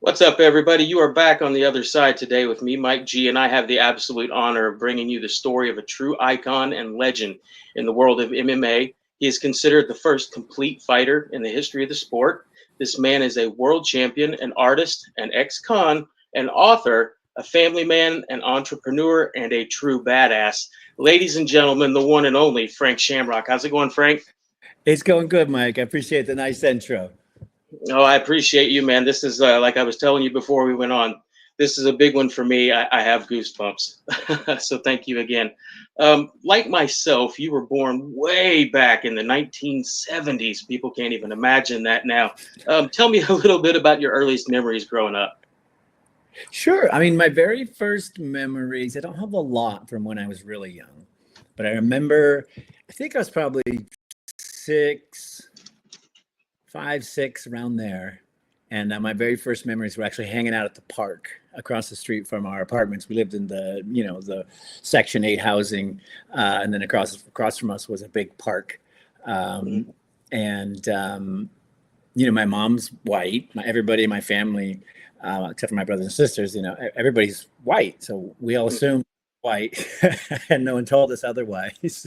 What's up, everybody? You are back on the other side today with me, Mike G, and I have the absolute honor of bringing you the story of a true icon and legend in the world of MMA. He is considered the first complete fighter in the history of the sport. This man is a world champion, an artist, an ex-con, an author, a family man, an entrepreneur, and a true badass. Ladies and gentlemen, the one and only Frank Shamrock. How's it going, Frank? It's going good, Mike. I appreciate the nice intro. Oh, I appreciate you, man. This is like I was telling you before we went on. This is a big one for me. I have goosebumps. So thank you again. Like myself, you were born way back in the 1970s. People can't even imagine that now. Tell me a little bit about your earliest memories growing up. Sure. I mean, my very first memories, I don't have a lot from when I was really young, but I remember, I think I was probably 5, 6, around there. And my very first memories were actually hanging out at the park across the street from our apartments. We lived in the Section 8 housing, and then across from us was a big park. My mom's white. Everybody in my family, except for my brothers and sisters, everybody's white. So we all assumed white, and no one told us otherwise.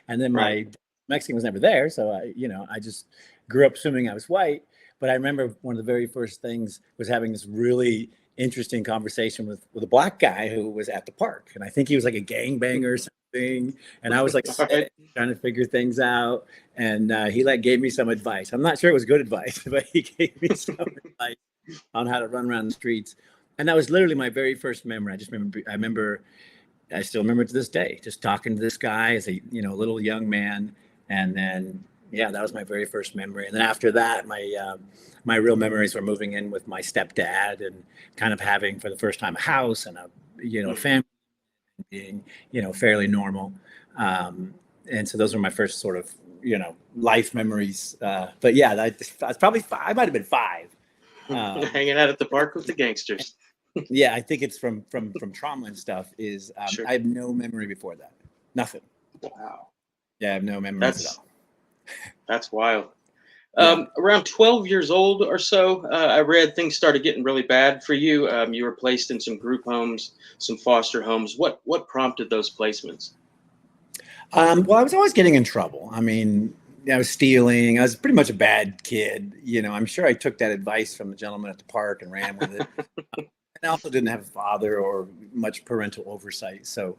And then my Mexican was never there, so I just grew up assuming I was white. But I remember one of the very first things was having this really interesting conversation with a black guy who was at the park. And I think he was like a gangbanger or something. And I was like trying to figure things out. And he gave me some advice. I'm not sure it was good advice, but he gave me some advice on how to run around the streets. And that was literally my very first memory. I still remember to this day, just talking to this guy as a little young man. And then that was my very first memory. And then after that, my real memories were moving in with my stepdad and kind of having for the first time a house and a family, being fairly normal. And so those were my first sort of life memories. But yeah, I was probably 5. I might have been 5. Hanging out at the park with the gangsters. Yeah, I think it's from trauma and stuff. Sure. I have no memory before that. Nothing. Wow. Yeah, I have no memories at all. That's wild. Around 12 years old or so, I read things started getting really bad for you. You were placed in some group homes, some foster homes. What prompted those placements? Well, I was always getting in trouble. I mean, I was stealing. I was pretty much a bad kid. I'm sure I took that advice from the gentleman at the park and ran with it. And I also didn't have a father or much parental oversight. So,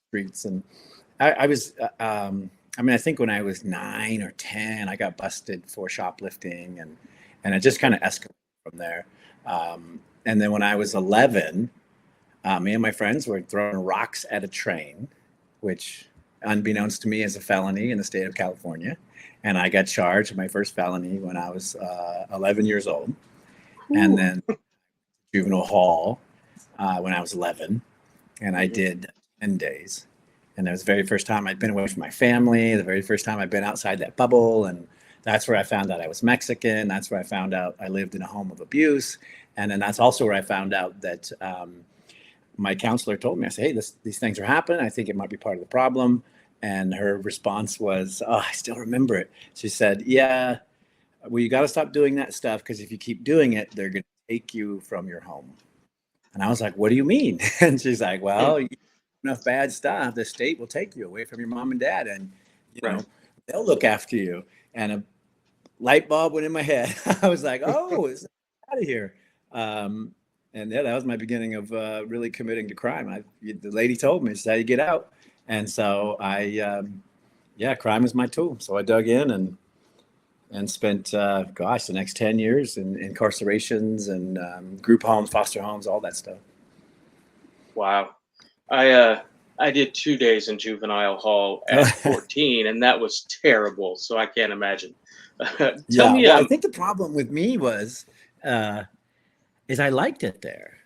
streets. And I was... I think when I was 9 or 10, I got busted for shoplifting, and it just kind of escalated from there. And then when I was 11, me and my friends were throwing rocks at a train, which, unbeknownst to me, is a felony in the state of California. And I got charged with my first felony when I was 11 years old. Ooh. And then juvenile hall when I was 11, and I did 10 days. And it was the very first time I'd been away from my family, the very first time I'd been outside that bubble. And that's where I found out I was Mexican. That's where I found out I lived in a home of abuse. And then that's also where I found out that my counselor told me, I said, hey, these things are happening. I think it might be part of the problem. And her response was, oh, I still remember it. She said, yeah, well, you got to stop doing that stuff, because if you keep doing it, they're going to take you from your home. And I was like, what do you mean? And she's like, well, enough bad stuff, the state will take you away from your mom and dad, and they'll look after you. And a light bulb went in my head. I was like, oh, it's out of here. And that was my beginning of really committing to crime. The lady told me, it's how you get out. And so crime was my tool. So I dug in and spent the next 10 years in incarcerations and group homes, foster homes, all that stuff. Wow. I did 2 days in juvenile hall at 14, and that was terrible. So I can't imagine. Tell me. I think the problem with me was, is I liked it there.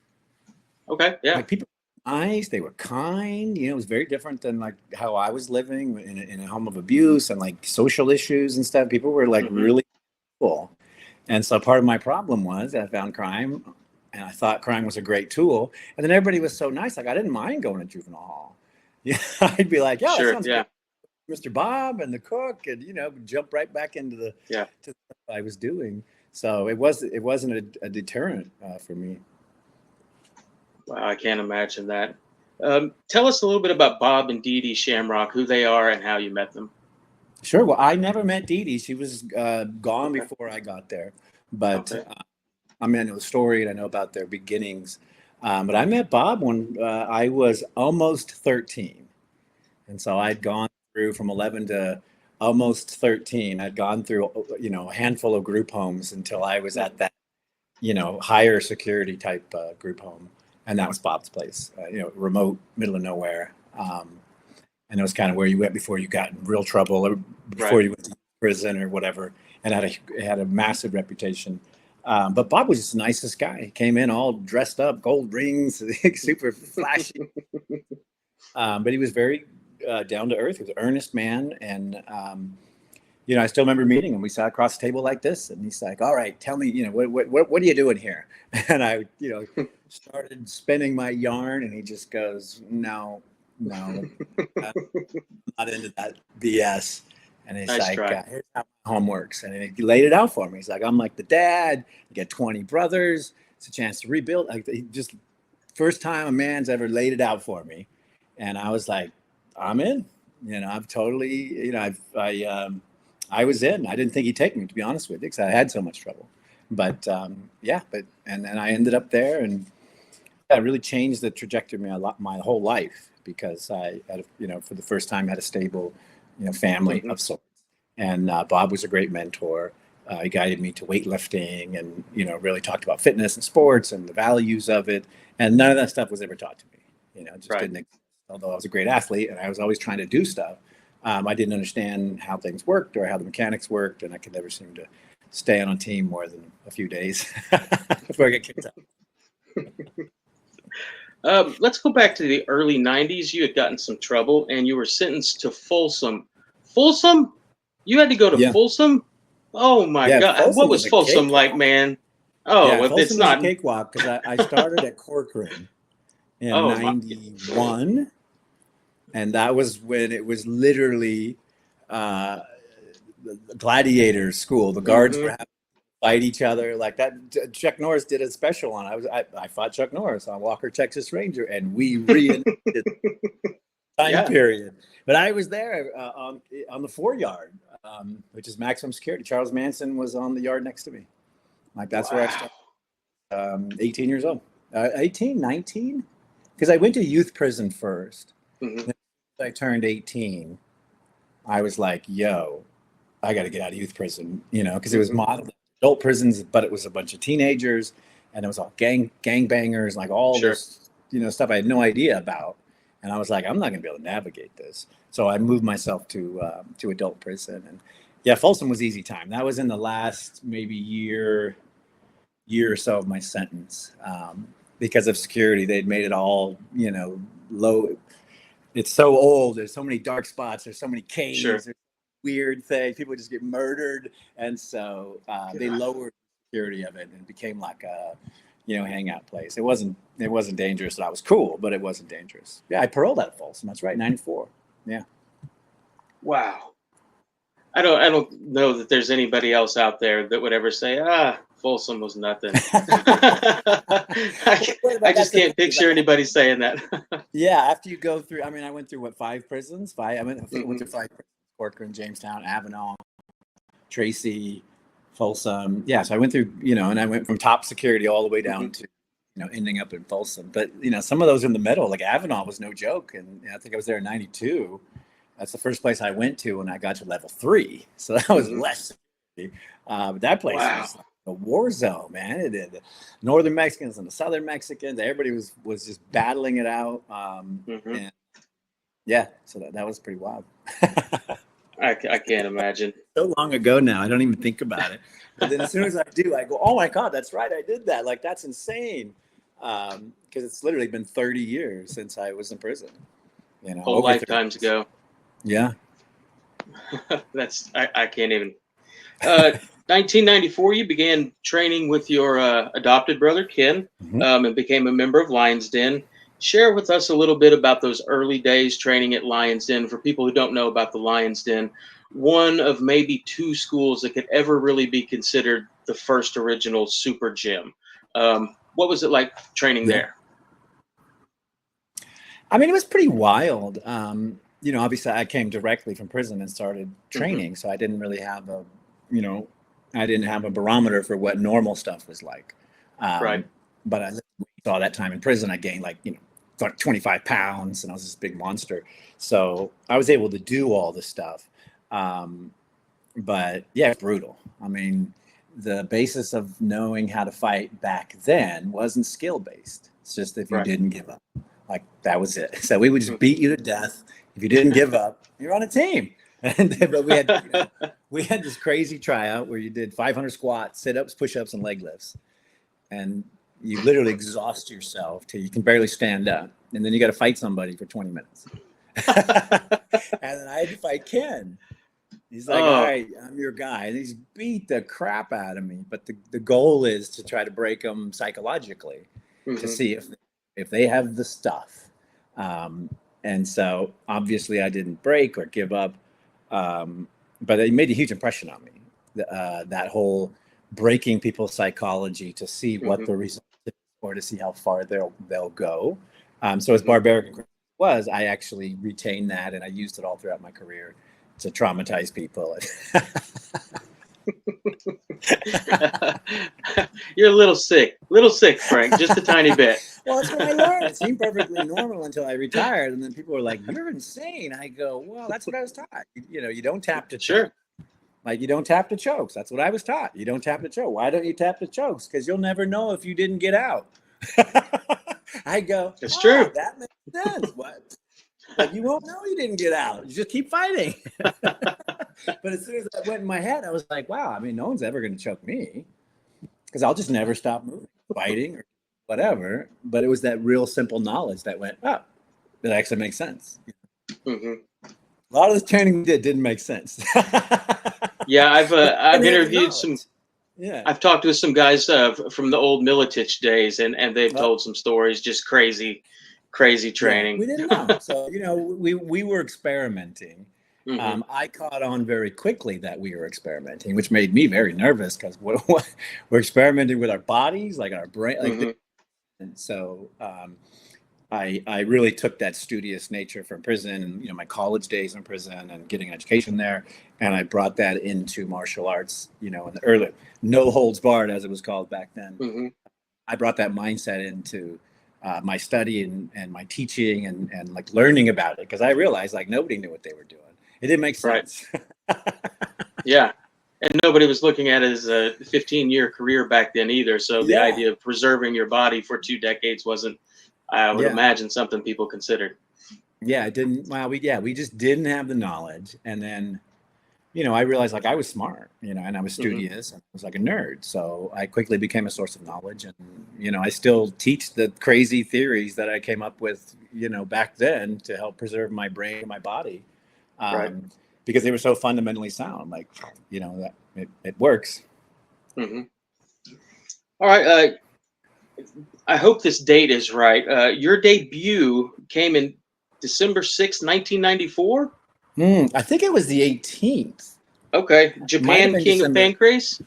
Okay. Yeah. People were nice. They were kind. It was very different than how I was living in a home of abuse and social issues and stuff. People were really cool. And so part of my problem was I found crime, and I thought crime was a great tool. And then everybody was so nice. I didn't mind going to juvenile hall. Yeah, I'd be like, that sounds good. Mr. Bob and the cook, and jump right back into the I was doing. So it wasn't a deterrent for me. Wow, I can't imagine that. Tell us a little bit about Bob and Dee Dee Shamrock, who they are and how you met them. Sure. Well, I never met Dee Dee. She was gone Okay. before I got there. But Okay. I mean, I know the story and I know about their beginnings. But I met Bob when I was almost 13. And so I'd gone through from 11 to almost 13. I'd gone through, a handful of group homes until I was at that, higher security type group home. And that was Bob's place, remote, middle of nowhere. And it was kind of where you went before you got in real trouble or before Right. you went to prison or whatever, and had a massive reputation. But Bob was just the nicest guy. He came in all dressed up, gold rings, super flashy. But he was very down to earth. He was an earnest man. And, I still remember meeting him. We sat across the table like this, and he's like, "All right, tell me, what are you doing here?" And I, started spinning my yarn, and he just goes, "No, no, I'm not into that BS." And he's Nice like, try. "Here's how my home works." And he laid it out for me. He's like, "I'm like the dad. You get 20 brothers. It's a chance to rebuild." Like, he just first time a man's ever laid it out for me, and I was like, "I'm in." I've totally, I was in. I didn't think he'd take me, to be honest with you, because I had so much trouble. But and then I ended up there, and that really changed the trajectory of my whole life, because I had, for the first time, had a stable, family Hmm. of sorts. And Bob was a great mentor. He guided me to weightlifting, and really talked about fitness and sports and the values of it. And none of that stuff was ever taught to me. It just Right. didn't exist. Although I was a great athlete and I was always trying to do stuff, I didn't understand how things worked or how the mechanics worked, and I could never seem to stay on a team more than a few days before I get kicked out. Let's go back to the early 90s. You had gotten some trouble and you were sentenced to Folsom. Folsom? You had to go to Yeah, Folsom? Oh my yeah. God. What Folsom was was a Folsom like, cakewalk. man? Oh, Yeah, well, Folsom it's was a not. cakewalk because I started at Corcoran in Oh my. '91, and that was when it was literally uh, the gladiators school. The guards Hmm. were having to fight each other like that. Chuck Norris did a special on. I fought Chuck Norris on Walker Texas Ranger, and we reenacted time Yeah. period. But I was there on the 4 yard, which is maximum security. Charles Manson was on the yard next to me. Like that's where I Wow. started. 18 years old, 18, 19, because I went to youth prison first. Hmm. Then when I turned 18, I was like, "Yo, I got to get out of youth prison," because it was Hmm. modeled adult prisons, but it was a bunch of teenagers, and it was all gangbangers, like all Sure. this, stuff I had no idea about. And I was like, I'm not going to be able to navigate this. So I moved myself to adult prison, and yeah, Folsom was easy time. That was in the last maybe year or so of my sentence, because of security. They'd made it all, low. It's so old. There's so many dark spots. There's so many Sure. caves. There's weird things. People just get murdered, and so they God. lowered the security of it, and it became like a, hangout place. It wasn't dangerous. And I was cool, but it wasn't dangerous. Yeah, I paroled out of Folsom. That's right, '94. Yeah. Wow. I don't know that there's anybody else out there that would ever say, Folsom was nothing. I, I But that's just the thing. can't Is picture like, anybody saying that. yeah, after you go through, I mean, I went through what, 5 prisons? I think I went Hmm. through 5 prisons: Corcoran, Jamestown, Avenal, Tracy, Folsom. Yeah, so I went through, and I went from top security all the way Hmm. down to, ending up in Folsom. But some of those in the middle, like Avenal, was no joke, and I think I was there in '92. That's the first place I went to when I got to level 3. So that was Hmm. less security. But that place Wow. was like a war zone, man. The northern Mexicans and the southern Mexicans, everybody was just battling it out. Hmm. And yeah, so that was pretty wild. I can't imagine. So long ago now, I don't even think about it. But then as soon as I do, I go, "Oh my God, that's right, I did that. Like, that's insane." Because it's literally been 30 years since I was in prison. Whole Over 30 lifetimes years. ago. Yeah. I can't even. 1994, you began training with your adopted brother Ken, Mhm. and became a member of Lions Den. Share with us a little bit about those early days training at Lions Den for people who don't know about the Lions Den. one of maybe two schools that could ever really be considered the first original super gym. What was it like training Yeah. there? I mean, it was pretty wild. Obviously I came directly from prison and started Hmm. training. So I didn't really have I didn't have a barometer for what normal stuff was like. Right. But I saw that time in prison, I gained 25 pounds and I was this big monster. So I was able to do all this stuff. Um, but yeah, it's brutal. I mean, the basis of knowing how to fight back then wasn't skill based. It's just if you Right. didn't give up, like that was it. So we would just Mhm. beat you to death. If you didn't give up, you're on a team. But we had this crazy tryout where you did 500 squats, sit ups, push ups, and leg lifts, and you literally exhaust yourself till you can barely stand up, and then you got to fight somebody for 20 minutes. And then I had to fight Ken. He's like, all Oh. right, I'm your guy. And he's beat the crap out of me. But the goal is to try to break them psychologically to Hmm. see if they have the stuff. Um, and so obviously I didn't break or give up. But it made a huge impression on me. That whole breaking people's psychology to see what Hmm. the result is or to see how far they'll go. So as Hmm. barbaric as it was, I actually retained that and I used it all throughout my career to traumatize people. You're a little sick, Frank, just a tiny bit. Well, that's what I learned. It seemed perfectly normal until I retired, and then people were like, "You're insane." I go, "Well, that's what I was taught. You don't tap to choke. Sure. Like you don't tap to chokes. That's what I was taught. You don't tap to choke. Why don't you tap to chokes? Because you'll never know if you didn't get out." I go, It's true. that makes sense. What? Like you won't know you didn't get out. You just keep fighting. But as soon as that went in my head, I was like, wow, I mean, no one's ever going to choke me because I'll just never stop moving, fighting or whatever. But it was that real simple knowledge that went, oh, that actually makes sense. Hmm. A lot of the training we didn't make sense. Yeah, But I've we didn't have the interviewed some. knowledge. Yeah. I've talked with some guys from the old Militich days, and they've Well, told some stories, just crazy yeah, training. we didn't know. So, we were experimenting. Hmm. I caught on very quickly that we were experimenting, which made me very nervous because we're experimenting with our bodies, like our brain, like this. Hmm. And so I really took that studious nature from prison and my college days in prison and getting an education there, and I brought that into martial arts. In the early no holds barred as it was called back then. Hmm. I brought that mindset into my study and my teaching and like learning about it because I realized like nobody knew what they were doing. It didn't make Right. sense. Yeah. And nobody was looking at it as a 15-year career back then either. So the Yeah, idea of preserving your body for 2 decades wasn't, I would yeah, imagine, something people considered. yeah. It didn't. Well, we just didn't have the knowledge, and then I realized like I was smart, and I was Hmm. studious and I was like a nerd. So I quickly became a source of knowledge. And, I still teach the crazy theories that I came up with, back then to help preserve my brain and my body. Right. Because they were so fundamentally sound, like, that it works. Hmm. All right. I hope this date is right. Your debut came in December 6th, 1994. I think it was the 18th. Okay. Might have Japan been King of December. Pancrase.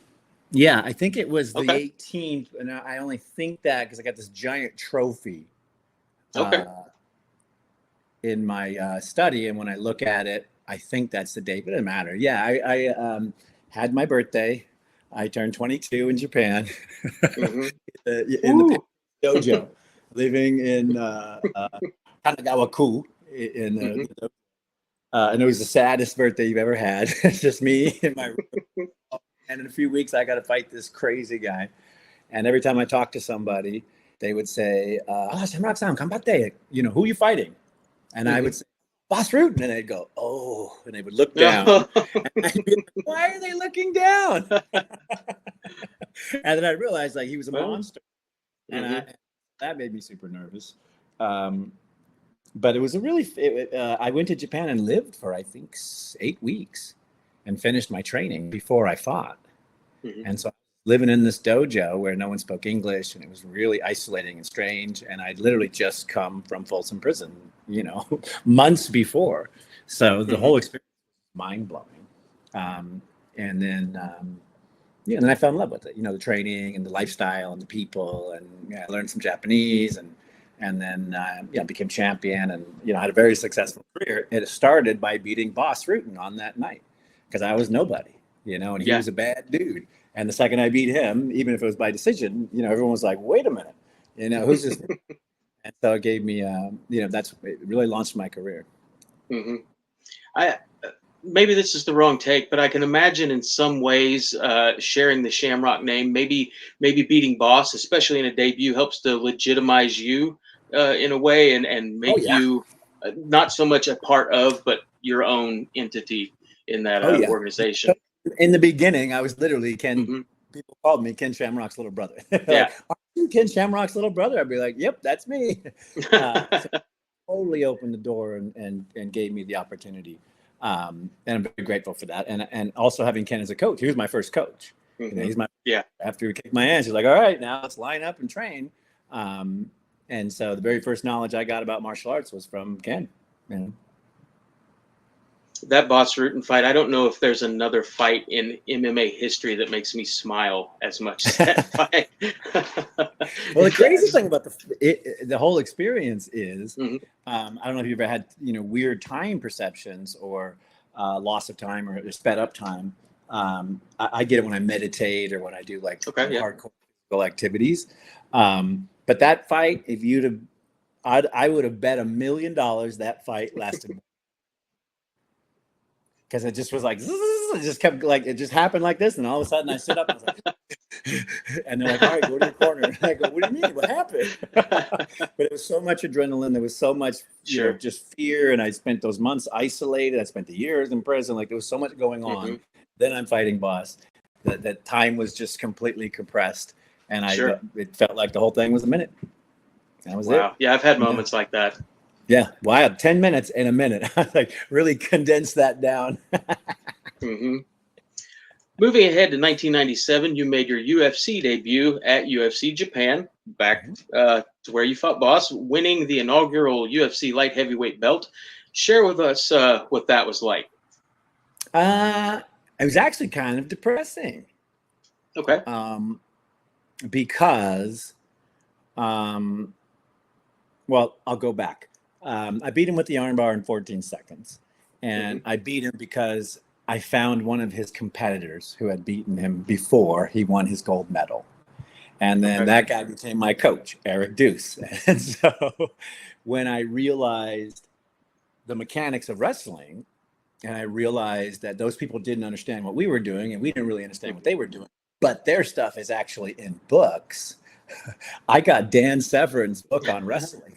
Yeah, I think it was the Okay. 18th. And I only think that because I got this giant trophy Okay. uh, in my study, and when I look at it, I think that's the date, but it doesn't matter. Yeah, I had my birthday. I turned 22 in Japan, Hmm. in the Woo. dojo, living in Kanagawa-ku, Hmm. and it was the saddest birthday you've ever had. It's just me in my room, and in a few weeks I got to fight this crazy guy. And every time I talk to somebody, they would say, "Shamrock-san, kanbatte." Who are you fighting? And I Hmm. would say, Boss Root. And then they'd go, oh, and they would look down. No. And I'd be like, why are they looking down? And then I realized like he was a Well. monster. And Hmm. that made me super nervous. Um, but it was I went to Japan and lived for, I think, 8 weeks and finished my training before I fought. Hmm. And so living in this dojo where no one spoke English and it was really isolating and strange. And I'd literally just come from Folsom Prison, months before. So the Hmm. whole experience was mind blowing. And then, yeah, and then I fell in love with it, the training and the lifestyle and the people. And I learned some Japanese and then, yeah, became champion and, had a very successful career. It started by beating Boss Rutan on that night because I was nobody, and he Yeah. was a bad dude. And the second I beat him, even if it was by decision, everyone was like, wait a minute, who's this? And so it gave me, it really launched my career. Mm-hmm. Maybe this is the wrong take, but I can imagine in some ways sharing the Shamrock name, maybe beating Boss, especially in a debut, helps to legitimize you in a way and make you not so much a part of, but your own entity in that organization. In the beginning, I was literally Ken. Mm-hmm. People called me Ken Shamrock's little brother. Yeah. Are you Ken Shamrock's little brother? I'd be like, yep, that's me. So totally opened the door and gave me the opportunity. And I'm very grateful for that. And also having Ken as a coach, he was my first coach. Mm-hmm. He's my yeah. After he kicked my ass, he's like, all right, now let's line up and train. And so the very first knowledge I got about martial arts was from Ken. That Boss Rutan fight, I don't know if there's another fight in MMA history that makes me smile as much as that fight. Well, the crazy thing about the whole experience is, mm-hmm. I don't know if you've ever had, weird time perceptions or loss of time or sped up time. I get it when I meditate or when I do hardcore physical activities. But that fight, if I would have bet $1 million that fight lasted. Because it just was like, it just kept it just happened like this. And all of a sudden I sit up and I was like, and they're like, all right, go to your corner. And I go, what do you mean? What happened? But it was so much adrenaline. There was so much, just fear. And I spent those months isolated. I spent the years in prison. There was so much going on. Mm-hmm. Then I'm fighting Boss. That time was just completely compressed. And it felt like the whole thing was a minute. That was it. Wow. Yeah, I've had moments like that. Yeah, wow, 10 minutes in a minute. Really condense that down. mm-hmm. Moving ahead to 1997, you made your UFC debut at UFC Japan, back to where you fought Boss, winning the inaugural UFC light heavyweight belt. Share with us what that was like. It was actually kind of depressing. Okay. Because, well, I'll go back. I beat him with the armbar in 14 seconds. And I beat him because I found one of his competitors who had beaten him before he won his gold medal. And then that guy became my coach, Eric Deuce. And so when I realized the mechanics of wrestling, and I realized that those people didn't understand what we were doing, and we didn't really understand what they were doing, but their stuff is actually in books. I got Dan Severin's book on wrestling.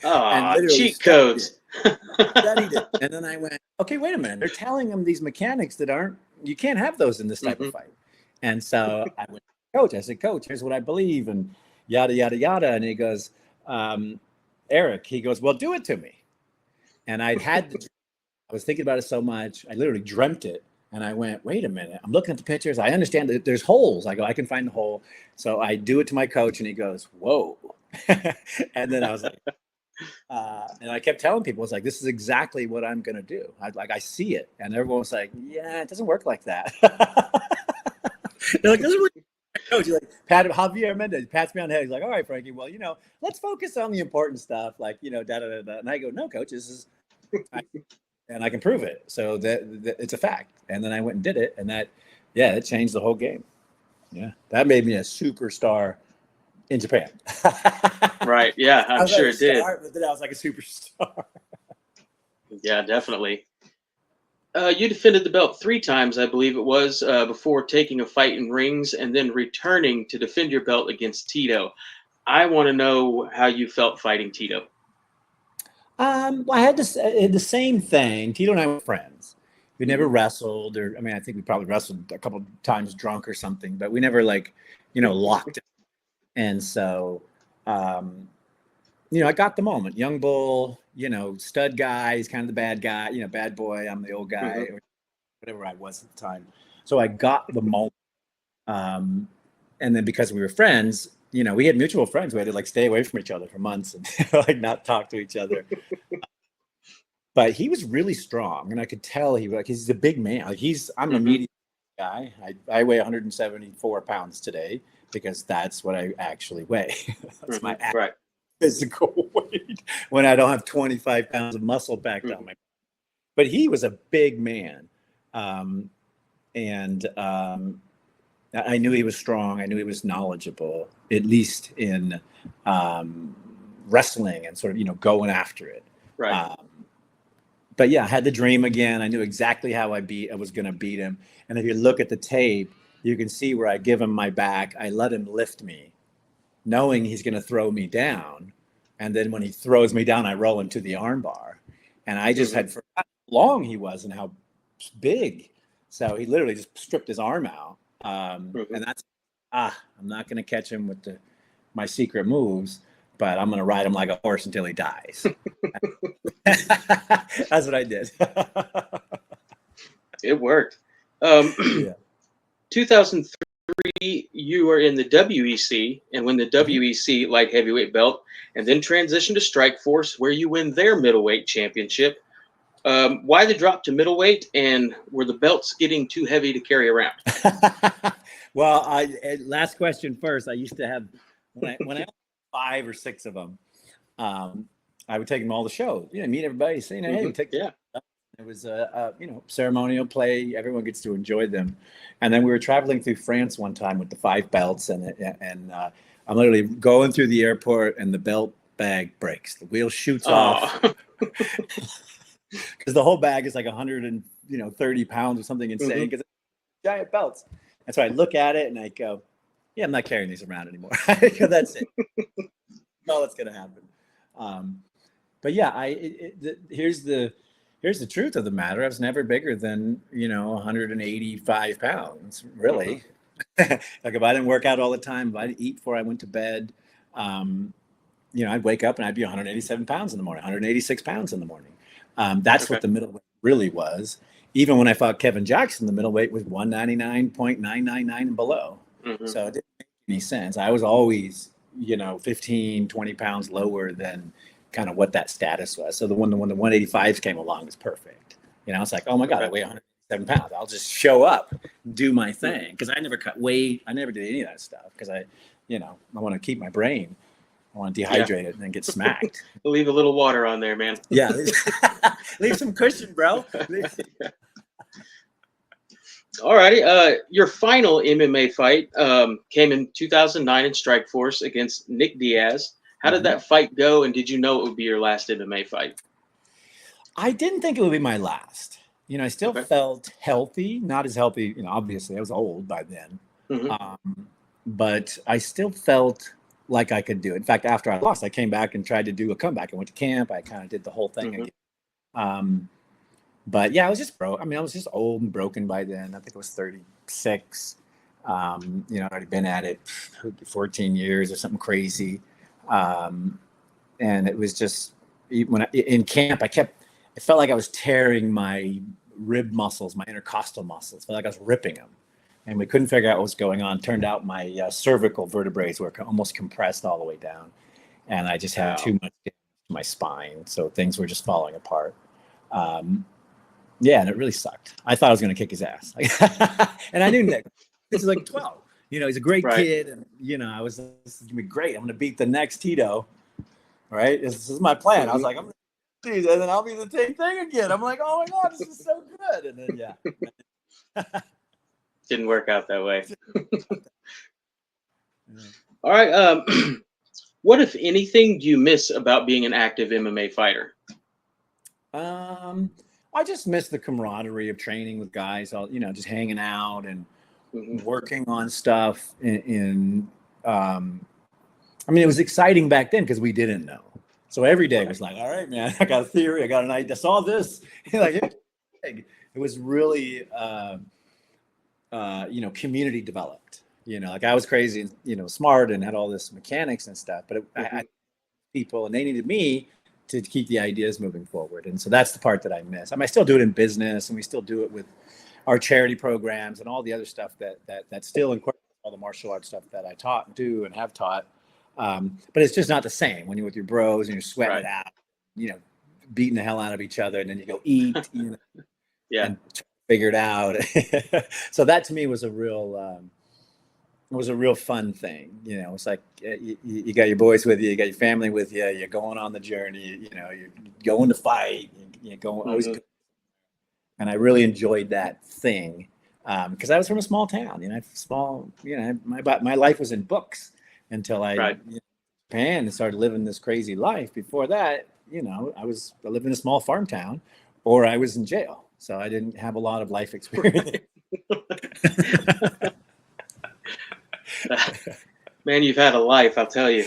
And cheat codes. Studied it. And then I went, okay, wait a minute. They're telling them these mechanics that you can't have those in this type of fight. And so I went, Coach, I said, Coach, here's what I believe, and yada, yada, yada. And he goes, Eric, he goes, well, do it to me. And I was thinking about it so much. I literally dreamt it. And I went, wait a minute. I'm looking at the pictures. I understand that there's holes. I go, I can find the hole. So I do it to my coach, and he goes, whoa. And then I was like, and I kept telling people, it's like, this is exactly what I'm going to do. I see it. And everyone was like, yeah, it doesn't work like that. They're like, doesn't work. Coach, like, Javier Mendez pats me on the head. He's like, all right, Frankie, well, let's focus on the important stuff. Da, da, da, da. And I go, no, Coach, this is, and I can prove it. So that it's a fact. And then I went and did it. And it changed the whole game. Yeah. That made me a superstar in Japan. Right. Yeah, I'm sure it did. But then I was like a superstar. Yeah, definitely. You defended the belt 3 times, I believe it was, before taking a fight in rings and then returning to defend your belt against Tito. I want to know how you felt fighting Tito. Well, I had the same thing. Tito and I were friends. We never wrestled, I think we probably wrestled a couple of times drunk or something, but we never locked it. And so, I got the moment. Young bull, stud guy. He's kind of the bad guy, bad boy. I'm the old guy, or whatever I was at the time. So I got the moment. And then because we were friends, we had mutual friends. We had to stay away from each other for months and not talk to each other. but he was really strong, and I could tell he's a big man. Like I'm a medium guy. I weigh 174 pounds today because that's what I actually weigh. That's my right. physical weight when I don't have 25 pounds of muscle packed on my. But he was a big man, and I knew he was strong. I knew he was knowledgeable, at least in wrestling and sort of going after it. Right. But yeah, I had the dream again. I knew exactly how I was going to beat him. And if you look at the tape, you can see where I give him my back. I let him lift me, knowing he's going to throw me down. And then when he throws me down, I roll into the armbar. And I just had forgotten how long he was and how big. So he literally just stripped his arm out. And that's, I'm not going to catch him with my secret moves, but I'm going to ride him like a horse until he dies. That's what I did. It worked. 2003, you were in the WEC and win the WEC light heavyweight belt, and then transitioned to Strikeforce, where you win their middleweight championship. Why the drop to middleweight, and were the belts getting too heavy to carry around? Well, last question first. I used to have when I had 5 or 6 of them. I would take them all the shows, meet everybody, say, hey, take It was a ceremonial play. Everyone gets to enjoy them. And then we were traveling through France one time with the 5 belts, and I'm literally going through the airport, and the belt bag breaks. The wheel shoots off because the whole bag is like 130 pounds or something insane because giant belts. And so I look at it and I go, yeah, I'm not carrying these around anymore. That's it. All that's going to happen. But yeah, here's the truth of the matter. I was never bigger than 185 pounds, really. Like if I didn't work out all the time, if I didn't eat before I went to bed, I'd wake up and I'd be 187 pounds in the morning, 186 pounds in the morning. That's what the middleweight really was. Even when I fought Kevin Jackson, the middleweight was 199.999 and below. So it didn't make any sense. I was always 15, 20 pounds lower than kind of what that status was. So when the 185s came along, it was perfect. It's like, oh my God, I weigh 107 pounds. I'll just show up, do my thing. Because I never cut weight. I never did any of that stuff because I want to keep my brain. I want to dehydrate it and then get smacked. Leave a little water on there, man. Yeah. Leave some cushion, bro. All righty. Your final MMA fight came in 2009 in Strikeforce against Nick Diaz. How did that fight go, and did you know it would be your last MMA fight? I didn't think it would be my last. I still felt healthy, not as healthy. Obviously I was old by then, but I still felt like I could do it. In fact, after I lost, I came back and tried to do a comeback. I went to camp. I kind of did the whole thing again. But yeah, I was just broke. I was just old and broken by then. I think I was 36. I'd already been at it 14 years or something crazy. And it was just in camp, I felt like I was tearing my rib muscles, my intercostal muscles. I felt like I was ripping them, and we couldn't figure out what was going on. Turned out my cervical vertebrae were almost compressed all the way down, and I just had too much damage to my spine. So things were just falling apart. And it really sucked. I thought I was going to kick his ass. And I knew Nick. This is like 12. He's a great kid. And, this is going to be great. I'm going to beat the next Tito. Right? This is my plan. I was like, I'm going to do this, and then I'll be the same thing again. I'm like, oh my God, this is so good. And then, Didn't work out that way. All right. What, if anything, do you miss about being an active MMA fighter? I just miss the camaraderie of training with guys, just hanging out and working on stuff. It was exciting back then because we didn't know. So every day was like, all right, man, I got a theory. I got an idea. I saw this. It was really, community developed. I was crazy and, smart and had all this mechanics and stuff, but I had people and they needed me to keep the ideas moving forward. And so that's the part that I miss. I still do it in business, and we still do it with our charity programs and all the other stuff that still incorporates all the martial arts stuff that I taught and do and have taught. But it's just not the same when you're with your bros and you're sweating it out, beating the hell out of each other, and then you go eat, Yeah. and figure it out. So that to me was a real fun thing. It's like you got your boys with you got your family with you, you're going on the journey, you're going to fight, you're going always. And I really enjoyed that thing because I was from a small town, my life was in books until I Japan and started living this crazy life. Before that, I lived in a small farm town, or I was in jail. So I didn't have a lot of life experience. Man, you've had a life, I'll tell you.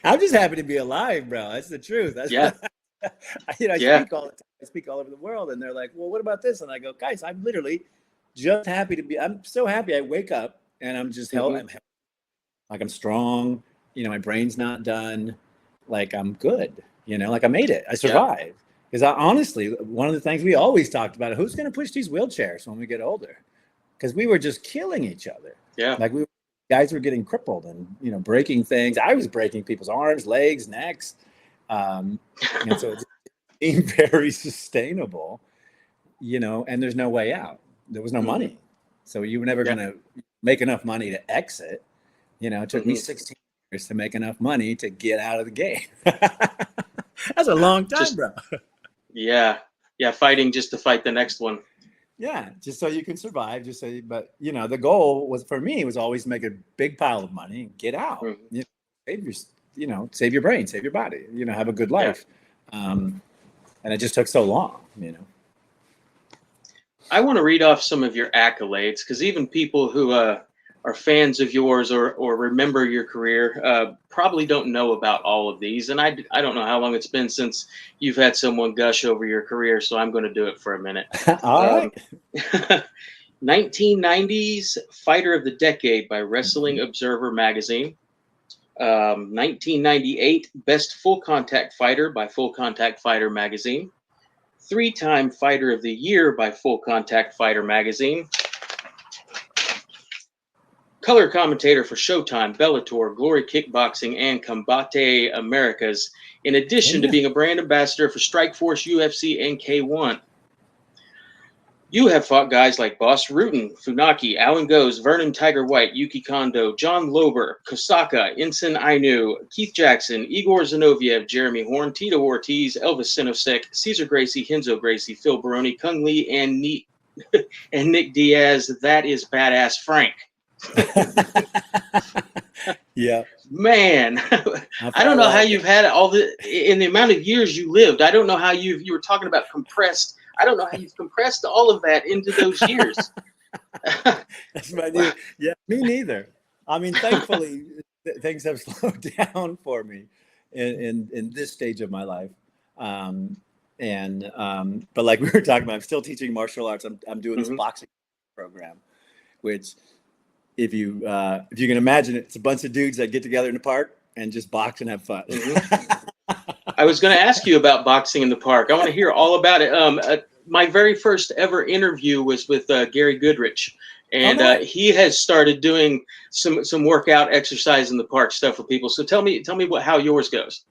I'm just happy to be alive, bro. That's the truth. Yeah. I speak all over the world, and they're like, well, what about this? And I go, guys, I'm literally just happy to be. I'm so happy I wake up and I'm just healthy. Like I'm strong. My brain's not done. Like I'm good. Like I made it. I survived. Because honestly, one of the things we always talked about, who's going to push these wheelchairs when we get older? Because we were just killing each other. Yeah. Like guys were getting crippled and, breaking things. I was breaking people's arms, legs, necks. And so it became very sustainable, and there's no way out. There was no money. So you were never going to make enough money to exit. It took me 16 years to make enough money to get out of the game. That's a long time, bro. Yeah. Fighting just to fight the next one. Yeah. Just so you can survive, but the goal was for me was always make a big pile of money and get out, save your brain, save your body, have a good life. And it just took so long, I want to read off some of your accolades, because even people who are fans of yours or remember your career probably don't know about all of these. And I don't know how long it's been since you've had someone gush over your career, so I'm going to do it for a minute. All right. 1990s Fighter of the Decade by Wrestling Observer magazine. 1998 Best Full Contact Fighter by Full Contact Fighter magazine. 3-time Fighter of the Year by Full Contact Fighter magazine. Color commentator for Showtime, Bellator, Glory Kickboxing, and Combate Americas, in addition to being a brand ambassador for Strikeforce, UFC, and K1. You have fought guys like Boss Rutan, Funaki, Alan Goes, Vernon Tiger White, Yuki Kondo, John Lober, Kosaka, Ensign Ainu, Keith Jackson, Igor Zinoviev, Jeremy Horn, Tito Ortiz, Elvis Sinosek, Cesar Gracie, Hinzo Gracie, Phil Baroni, Kung Lee, and Nick Diaz. That is badass Frank. Yeah, man. I don't know how you've had all in the amount of years you lived. I don't know how you were talking about compressed. I don't know how you've compressed all of that into those years. That's my new. Yeah, me neither. I mean, thankfully, things have slowed down for me in this stage of my life. But like we were talking about, I'm still teaching martial arts. I'm doing this boxing program, which, if you can imagine, it's a bunch of dudes that get together in the park and just box and have fun. I was going to ask you about boxing in the park. I want to hear all about it. My very first ever interview was with Gary Goodrich, and he has started doing some workout exercise in the park stuff for people. So tell me how yours goes.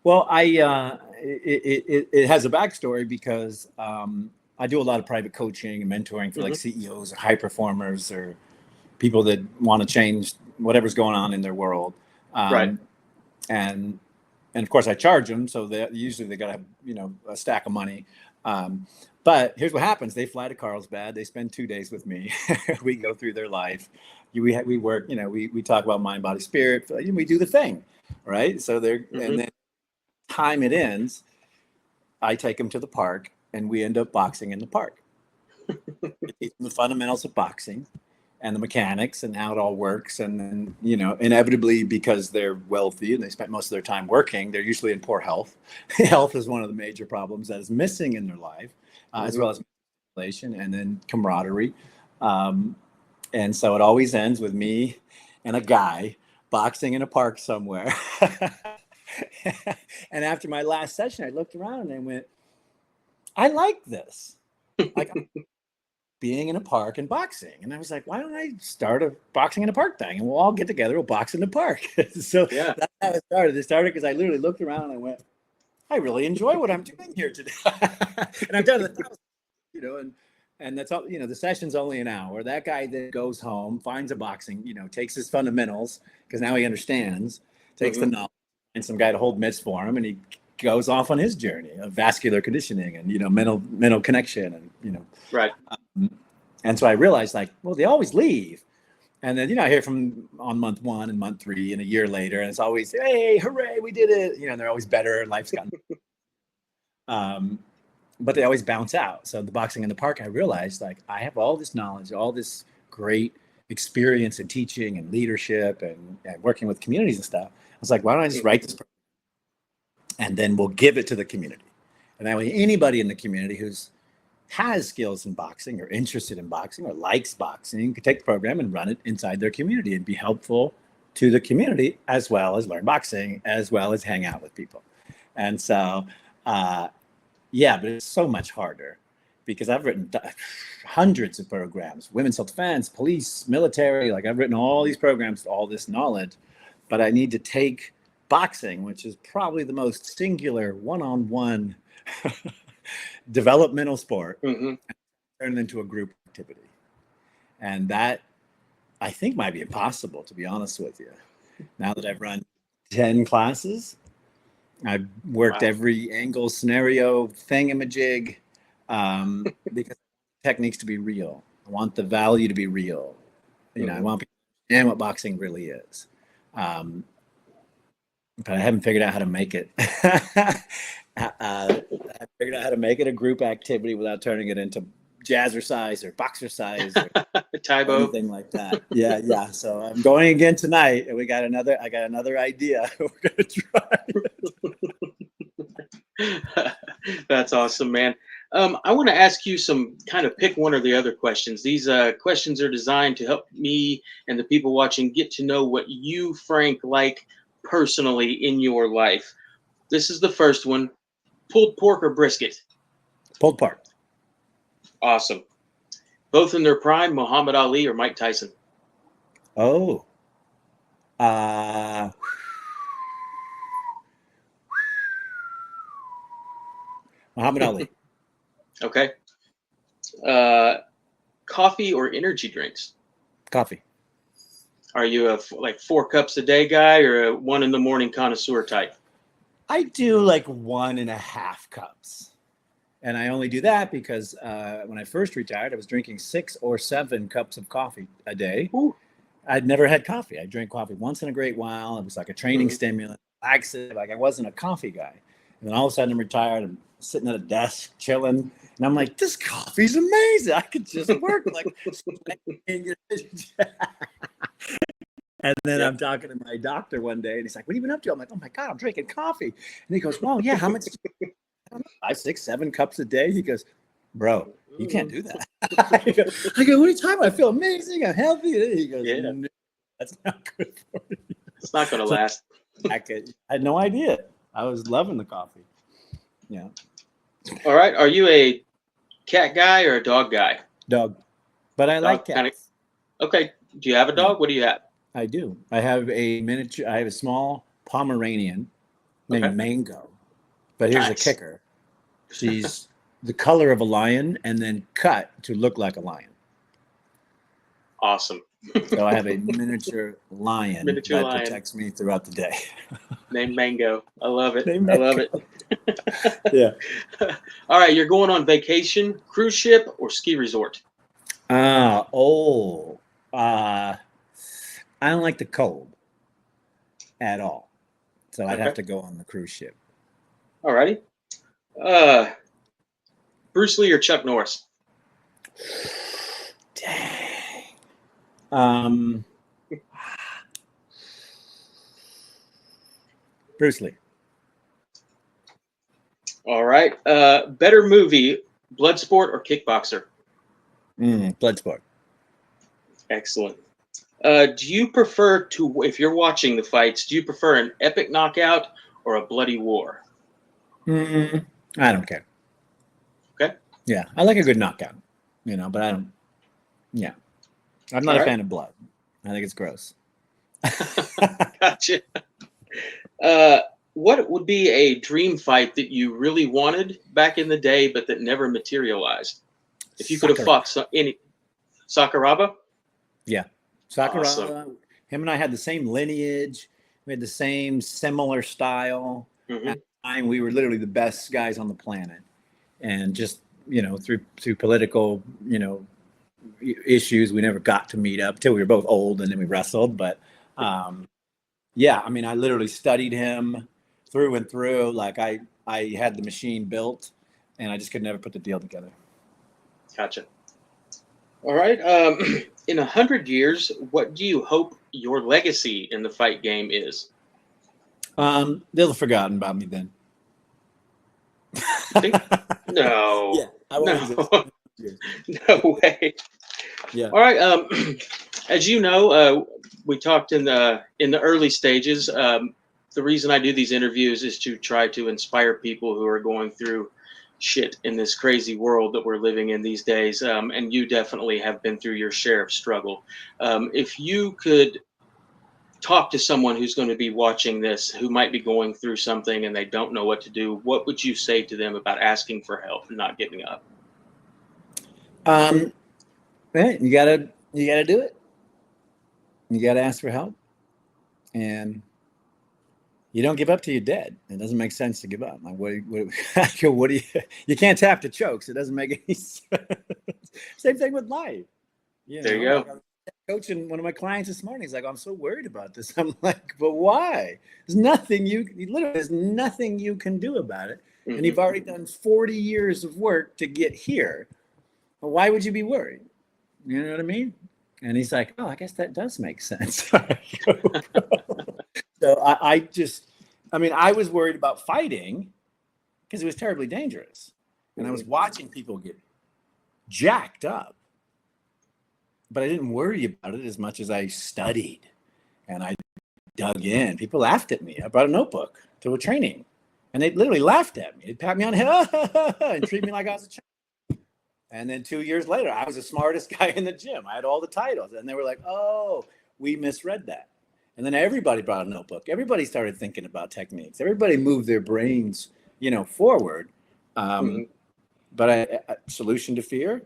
Well, it has a backstory because I do a lot of private coaching and mentoring for like CEOs or high performers or people that want to change whatever's going on in their world. Right. And of course I charge them. So they got to have, a stack of money. But here's what happens. They fly to Carlsbad. They spend 2 days with me. We go through their life. We work, we talk about mind, body, spirit. We do the thing. Right. So and then time it ends, I take them to the park and we end up boxing in the park. Teach them the fundamentals of boxing and the mechanics and how it all works. And then, inevitably, because they're wealthy and they spent most of their time working, they're usually in poor health. Health is one of the major problems that is missing in their life, as well as relation and then camaraderie. And so it always ends with me and a guy boxing in a park somewhere. And after my last session, I looked around and I went, I like this. Like, being in a park and boxing. And I was like, why don't I start a boxing in a park thing? And we'll all get together, we'll box in the park. So that's how it started. It started because I literally looked around and I went, I really enjoy what I'm doing here today. And I've done it, and that's all, the session's only an hour. That guy then goes home, finds a boxing, takes his fundamentals because now he understands, takes the knowledge, and some guy to hold mitts for him, and he goes off on his journey of vascular conditioning and mental connection and Right. and so I realized, like, well, they always leave. And then, I hear from on month 1 and month 3 and a year later, and it's always, hey, hooray, we did it. And they're always better and life's gotten but they always bounce out. So the boxing in the park, I realized, like, I have all this knowledge, all this great experience in teaching and leadership and working with communities and stuff. I was like, why don't I just write this program? And then we'll give it to the community. And that way anybody in the community has skills in boxing or interested in boxing or likes boxing can take the program and run it inside their community and be helpful to the community, as well as learn boxing, as well as hang out with people. And so, but it's so much harder because I've written hundreds of programs, women's self-defense, police, military, like I've written all these programs, all this knowledge, but I need to take boxing, which is probably the most singular one-on-one developmental sport, and turn it into a group activity. And that, I think, might be impossible, to be honest with you. Now that I've run 10 classes, I've worked every angle, scenario, thingamajig, because techniques to be real. I want the value to be real. I want people to understand what boxing really is. But I haven't figured out how to make it. I figured out how to make it a group activity without turning it into jazzercise or boxercise or Tybo, anything like that. Yeah. So I'm going again tonight, and I got another idea. We're gonna try it. That's awesome, man. I want to ask you some kind of pick one or the other questions. These questions are designed to help me and the people watching get to know what you, Frank, like personally in your life. This is the first one. Pulled pork or brisket? Pulled pork. Awesome. Both in their prime, Muhammad Ali or Mike Tyson? Oh. Muhammad Ali. Okay. Coffee or energy drinks? Coffee. Are you a 4 cups a day guy or a 1 in the morning connoisseur type? I do like 1.5 cups. And I only do that because when I first retired, I was drinking 6 or 7 cups of coffee a day. Ooh. I'd never had coffee. I drank coffee once in a great while. It was like a training stimulant, laxative. Like I wasn't a coffee guy. And then all of a sudden I'm retired. I'm sitting at a desk chilling. And I'm like, this coffee's amazing. I could just work like. And then I'm talking to my doctor one day, and he's like, what have you been up to? I'm like, oh my God, I'm drinking coffee. And he goes, well, yeah, how much? I don't know, 5, 6, 7 cups a day. He goes, bro, you can't do that. I go, what are you talking about? I feel amazing. I'm healthy. He goes, no, that's not good for you. It's not going to last. I had no idea. I was loving the coffee. Yeah. All right. Are you a cat guy or a dog guy? Dog. But I like cats. Okay. Do you have a dog? What do you have? I do. I have a small Pomeranian named Mango. But here's the kicker. She's the color of a lion and then cut to look like a lion. Awesome. So I have a miniature lion that protects me throughout the day. Named Mango. I love it. I love it. Yeah. All right. You're going on vacation, cruise ship, or ski resort? I don't like the cold at all. So I'd have to go on the cruise ship. All righty. Bruce Lee or Chuck Norris? Dang. Bruce Lee. All right. Better movie, Bloodsport or Kickboxer? Bloodsport. Excellent. Do you prefer if you're watching the fights, do you prefer an epic knockout or a bloody war? I don't care. Okay. Yeah, I like a good knockout, but I don't. Yeah, I'm not a fan of blood. I think it's gross. Gotcha. what would be a dream fight that you really wanted back in the day, but that never materialized? If you could have Sakura. fought any Sakuraba, Yeah. awesome. Sakuraba, him and I had the same lineage. We had the same similar style. At Hmm. the time, we were literally the best guys on the planet. And just, through political, issues, we never got to meet up till we were both old and then we wrestled. But yeah, I mean, I literally studied him through and through. Like I had the machine built and I just could never put the deal together. Gotcha. All right. In 100 years, what do you hope your legacy in the fight game is? They'll have forgotten about me then. Think? No, Yeah, I won't exist. no, no way. Yeah. All right. As you know, we talked in the early stages. The reason I do these interviews is to try to inspire people who are going through shit in this crazy world that we're living in these days. And you definitely have been through your share of struggle. If you could talk to someone who's going to be watching this, who might be going through something and they don't know what to do, what would you say to them about asking for help and not giving up? Right, you gotta do it. You gotta ask for help, and you don't give up till you're dead. It doesn't make sense to give up. Like what do you can't tap to chokes. It doesn't make any sense. Same thing with life. There you Like go. I was coaching one of my clients this morning. He's like, I'm so worried about this. I'm like, but why? There's nothing you can do about it. And Hmm. you've already done 40 years of work to get here. Well, why would you be worried? You know what I mean? And he's like, oh, I guess that does make sense. So I was worried about fighting because it was terribly dangerous. And I was Hmm. watching people get jacked up, but I didn't worry about it as much as I studied and I dug in. People laughed at me. I brought a notebook to a training and they literally laughed at me. They'd pat me on the head and treat me like I was a child. And then 2 years later, I was the smartest guy in the gym. I had all the titles. And they were like, oh, we misread that. And then everybody brought a notebook. Everybody started thinking about techniques. Everybody moved their brains, forward. Um, Hmm. but solution to fear,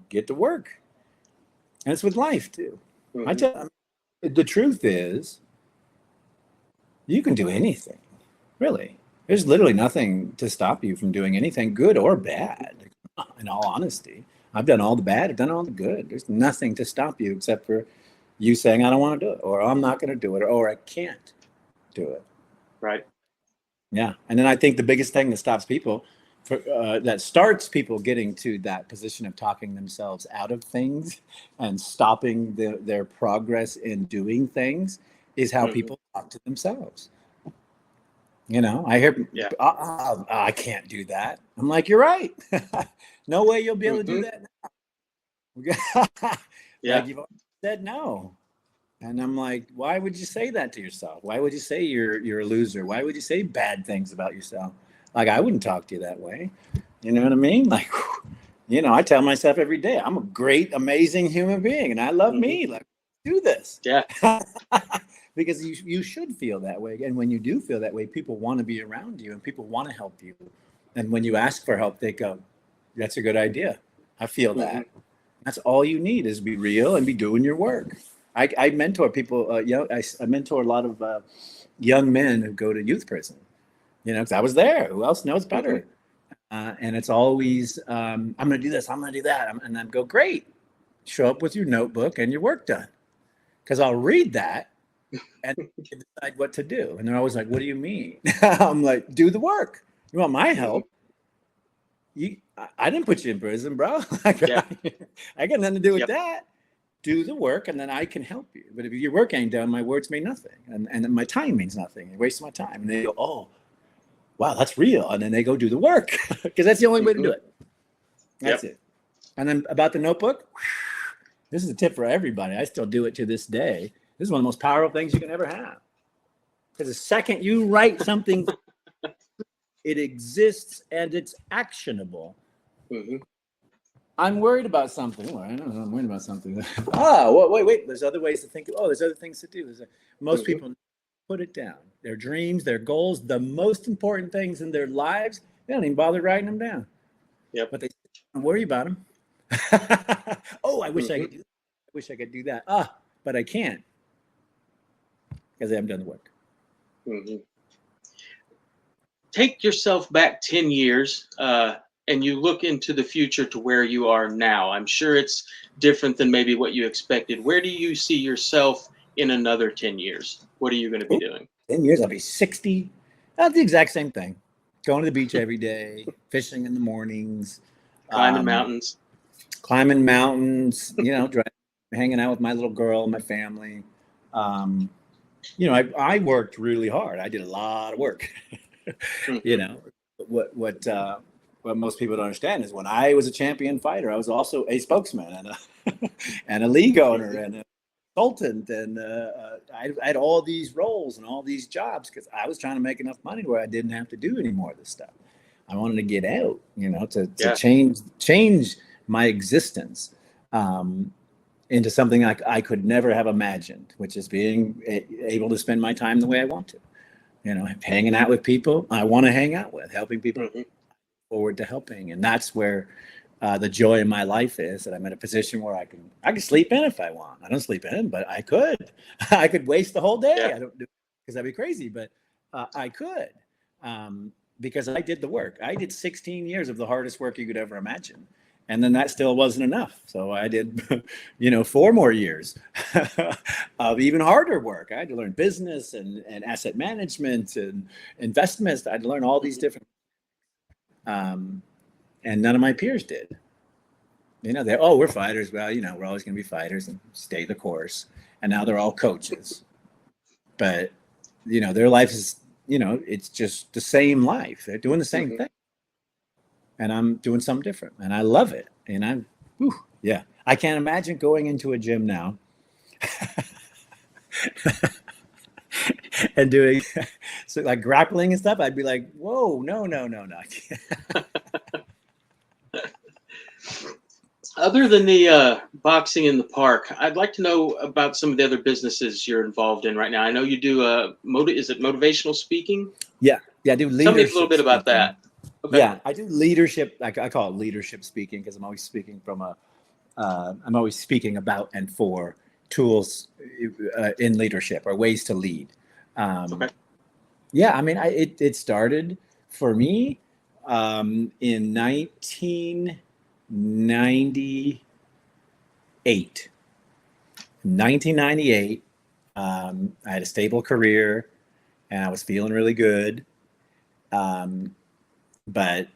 get to work. And it's with life too. I Hmm. tell the truth is, you can do anything, really. There's literally nothing to stop you from doing anything, good or bad. In all honesty, I've done all the bad, I've done all the good. There's nothing to stop you except for you saying, I don't want to do it, or I'm not going to do it, or I can't do it. Right. Yeah. And then I think the biggest thing that stops people, that starts people getting to that position of talking themselves out of things and stopping their progress in doing things is how Hmm. people talk to themselves. I hear, Yeah. I can't do that. I'm like, you're right. No way you'll be able to do Hmm. that now. Yeah. Like you've already said no. And I'm like, why would you say that to yourself? Why would you say you're a loser? Why would you say bad things about yourself? Like I wouldn't talk to you that way. You know what I mean? Like, I tell myself every day, I'm a great, amazing human being, and I love Hmm. me. Like, do this. Yeah. Because you should feel that way. And when you do feel that way, people want to be around you and people want to help you. And when you ask for help, they go, that's a good idea. I feel Hmm. that. That's all you need is be real and be doing your work. I mentor people, I mentor a lot of young men who go to youth prison, because I was there. Who else knows Hmm. better? And it's always, I'm going to do this, I'm going to do that. And I go, great. Show up with your notebook and your work done. Because I'll read that and decide what to do. And they're always like, what do you mean? I'm like, do the work. You want my Hmm. help? I didn't put you in prison, bro. I Yeah. got nothing to do with Yep. that. Do the work and then I can help you. But if your work ain't done, my words mean nothing. And my time means nothing. You waste my time. And they go, oh, wow, that's real. And then they go do the work because that's the only way to Hmm. do it. That's Yep. it. And then about the notebook, this is a tip for everybody. I still do it to this day. This is one of the most powerful things you can ever have. Because the second you write something, it exists and it's actionable. Hmm. I'm worried about something. Well, I don't know. I'm worried about something. Wait. There's other ways to think. Oh, there's other things to do. Most Hmm. people. put it down. Their dreams, their goals, the most important things in their lives, they don't even bother writing them down. Yep. But they don't worry about them. Oh, I wish I could do that. I wish I could do that. But I can't because I haven't done the work. Mm-hmm. Take yourself back 10 years and you look into the future to where you are now. I'm sure it's different than maybe what you expected. Where do you see yourself in another 10 years? What are you going to be doing? 10 years, I'll be 60. That's the exact same thing. Going to the beach every day, fishing in the mornings, Climbing mountains. Climbing mountains, hanging out with my little girl, my family. I worked really hard. I did a lot of work. What most people don't understand is when I was a champion fighter, I was also a spokesman and and a league owner and a consultant, and I had all these roles and all these jobs because I was trying to make enough money where I didn't have to do any more of this stuff. I wanted to get out, to change my existence into something like I could never have imagined, which is being able to spend my time the way I want to. Hanging out with people I want to hang out with, helping people forward to helping. And that's where the joy in my life is, that I'm in a position where I can sleep in if I want. I don't sleep in, but I could. I could waste the whole day. I don't do it because that'd be crazy, but I could because I did the work. I did 16 years of the hardest work you could ever imagine. And then that still wasn't enough. So I did, 4 more years of even harder work. I had to learn business and asset management and investments. I had to learn all these different, and none of my peers did. We're fighters. Well, we're always going to be fighters and stay the course. And now they're all coaches. But, their life is, it's just the same life. They're doing the same thing. And I'm doing something different, and I love it. And I can't imagine going into a gym now and doing so like grappling and stuff. I'd be like, whoa, no. Other than the boxing in the park, I'd like to know about some of the other businesses you're involved in right now. I know you do is it motivational speaking? Yeah, I do leadership. Tell me a little bit about that. Okay. Yeah, I do leadership. I call it leadership speaking because I'm always speaking I'm always speaking about and for tools in leadership or ways to lead. Okay. Yeah, I mean, it started for me in 1998. 1998, I had a stable career and I was feeling really good. But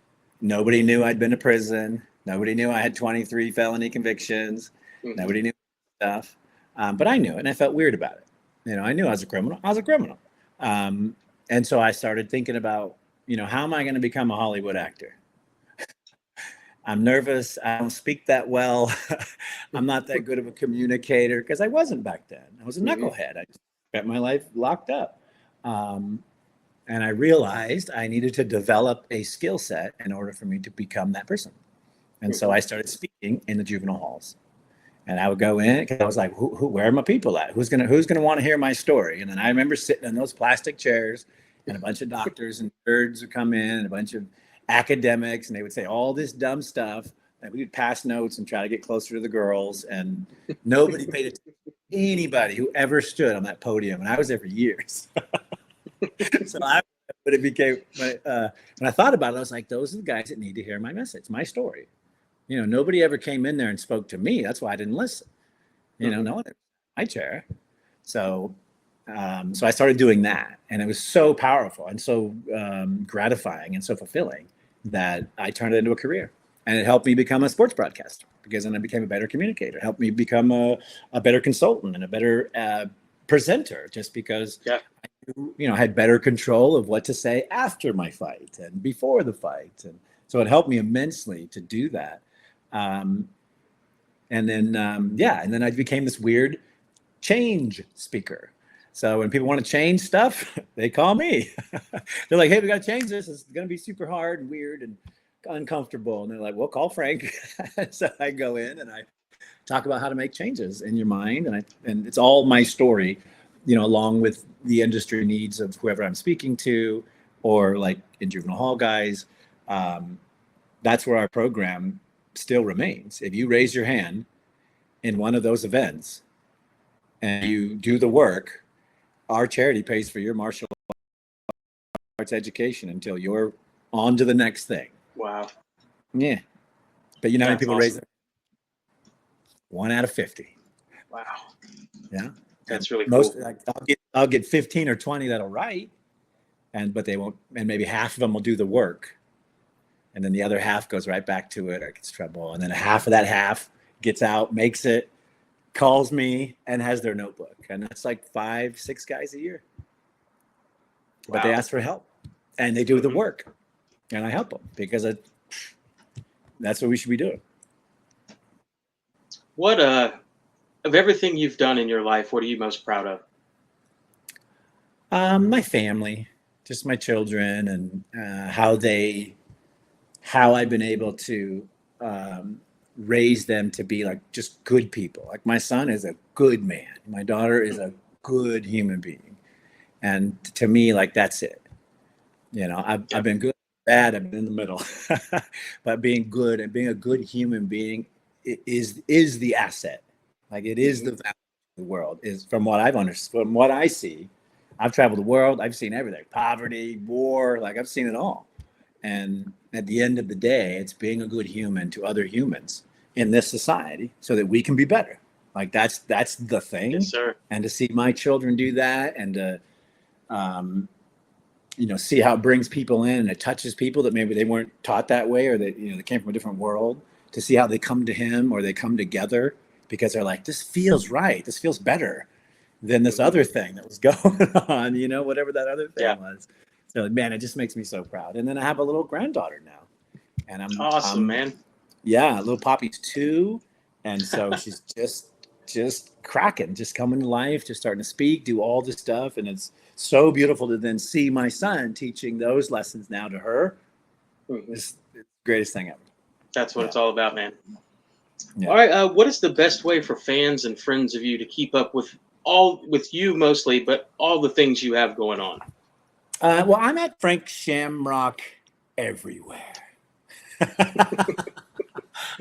nobody knew I'd been to prison. Nobody knew I had 23 felony convictions. Nobody knew stuff. But I knew it, and I felt weird about it. I knew I was a criminal. And so I started thinking about, how am I going to become a Hollywood actor? I'm nervous. I don't speak that well. I'm not that good of a communicator because I wasn't back then. I was a knucklehead. I spent my life locked up. And I realized I needed to develop a skill set in order for me to become that person. And so I started speaking in the juvenile halls. And I would go in because I was like, where are my people at? Who's gonna want to hear my story? And then I remember sitting in those plastic chairs and a bunch of doctors and nerds would come in and a bunch of academics, and they would say all this dumb stuff. And we would pass notes and try to get closer to the girls. And nobody paid attention to anybody who ever stood on that podium. And I was there for years. So when I thought about it, I was like, those are the guys that need to hear my message, my story. Nobody ever came in there and spoke to me. That's why I didn't listen. No one, my chair. So I started doing that, and it was so powerful and so gratifying and so fulfilling that I turned it into a career, and it helped me become a sports broadcaster because then I became a better communicator. It helped me become a better consultant and a better presenter, just because I had better control of what to say after my fight and before the fight. And so it helped me immensely to do that. And then I became this weird change speaker. So when people want to change stuff, they call me. They're like, hey, we got to change this. It's going to be super hard and weird and uncomfortable. And they're like, well, call Frank. So I go in and I talk about how to make changes in your mind. And it's all my story. along with the industry needs of whoever I'm speaking to, or like in juvenile hall guys, that's where our program still remains. If you raise your hand in one of those events and you do the work, our charity pays for your martial arts education until you're on to the next thing. Wow. Yeah. But you know how many people awesome. raise it? 1 out of 50. Wow. Yeah. That's really most, cool. like, I'll get 15 or 20 that'll write, but they won't, and maybe half of them will do the work. And then the other half goes right back to it or gets trouble. And then half of that half gets out, makes it, calls me, and has their notebook. And that's like 5-6 guys a year. Wow. But they ask for help and they do the work. And I help them because that's what we should be doing. What, of everything you've done in your life, what are you most proud of? My family, just my children, and how I've been able to raise them to be like just good people. Like my son is a good man. My daughter is a good human being. And to me, like, that's it. I've been good, bad, I've been in the middle. But being good and being a good human being is the asset. Like, it is the value of the world, is from what I've understood, from what I see. I've traveled the world, I've seen everything, poverty, war, like I've seen it all. And at the end of the day, it's being a good human to other humans in this society so that we can be better. Like that's the thing. Yes, sir. And to see my children do that, and to see how it brings people in and it touches people that maybe they weren't taught that way, or that they came from a different world, to see how they come to him or they come together because they're like, this feels right, this feels better than this other thing that was going on, whatever that other thing was. So man, it just makes me so proud. And then I have a little granddaughter now, and I'm awesome, man. Yeah, little Poppy's 2, and so she's just cracking, just coming to life, just starting to speak, do all this stuff. And it's so beautiful to then see my son teaching those lessons now to her. It's the greatest thing ever. That's what it's all about, man. Yeah. All right. What is the best way for fans and friends of you to keep up with you mostly, but all the things you have going on? Well, I'm at Frank Shamrock everywhere.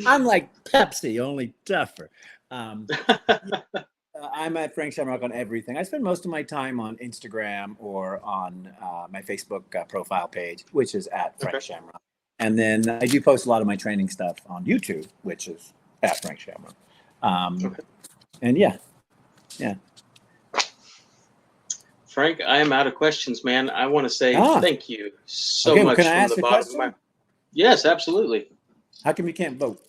I'm like Pepsi, only tougher. I'm at Frank Shamrock on everything. I spend most of my time on Instagram or on my Facebook profile page, which is at Frank Shamrock. And then I do post a lot of my training stuff on YouTube, which is at Frank Shamrock. And yeah. Frank, I am out of questions, man. I want to say thank you so much can I from ask the a bottom question? of my. Yes, absolutely. How come you can't vote?